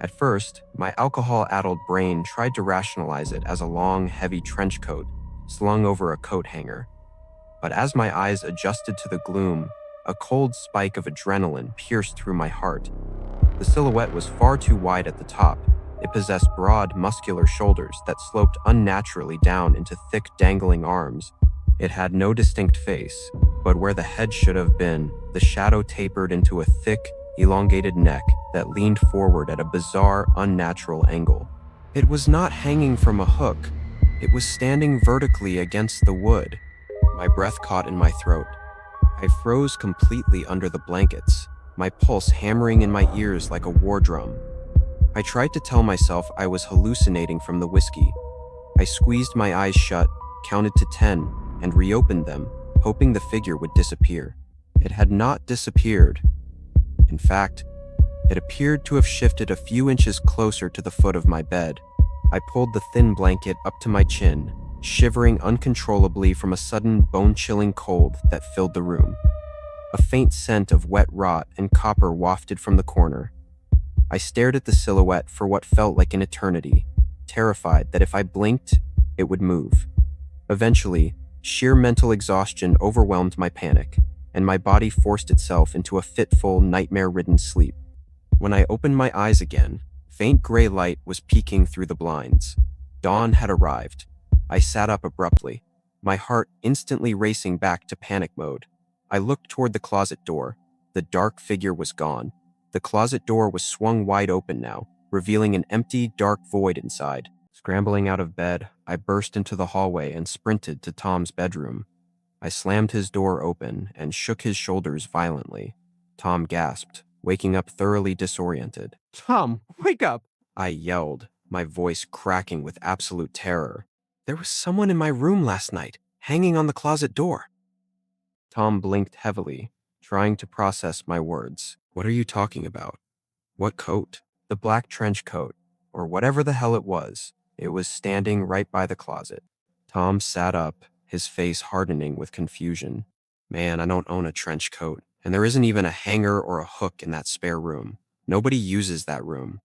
At first, my alcohol-addled brain tried to rationalize it as a long, heavy trench coat slung over a coat hanger. But as my eyes adjusted to the gloom, a cold spike of adrenaline pierced through my heart. The silhouette was far too wide at the top. It possessed broad, muscular shoulders that sloped unnaturally down into thick, dangling arms. It had no distinct face, but where the head should have been, the shadow tapered into a thick, elongated neck that leaned forward at a bizarre, unnatural angle. It was not hanging from a hook. It was standing vertically against the wood. My breath caught in my throat. I froze completely under the blankets, my pulse hammering in my ears like a war drum. I tried to tell myself I was hallucinating from the whiskey. I squeezed my eyes shut, counted to 10, and reopened them, hoping the figure would disappear. It had not disappeared. In fact, it appeared to have shifted a few inches closer to the foot of my bed. I pulled the thin blanket up to my chin, shivering uncontrollably from a sudden bone-chilling cold that filled the room. A faint scent of wet rot and copper wafted from the corner. I stared at the silhouette for what felt like an eternity, terrified that if I blinked, it would move. Eventually, sheer mental exhaustion overwhelmed my panic, and my body forced itself into a fitful, nightmare-ridden sleep. When I opened my eyes again, faint gray light was peeking through the blinds. Dawn had arrived. I sat up abruptly, my heart instantly racing back to panic mode. I looked toward the closet door. The dark figure was gone. The closet door was swung wide open now, revealing an empty, dark void inside. Scrambling out of bed, I burst into the hallway and sprinted to Tom's bedroom. I slammed his door open and shook his shoulders violently. Tom gasped, waking up thoroughly disoriented. Tom, wake up! I yelled, my voice cracking with absolute terror. There was someone in my room last night, hanging on the closet door. Tom blinked heavily, trying to process my words. What are you talking about? What coat? The black trench coat, or whatever the hell it was. It was standing right by the closet. Tom sat up, his face hardening with confusion. Man, I don't own a trench coat, and there isn't even a hanger or a hook in that spare room. Nobody uses that room.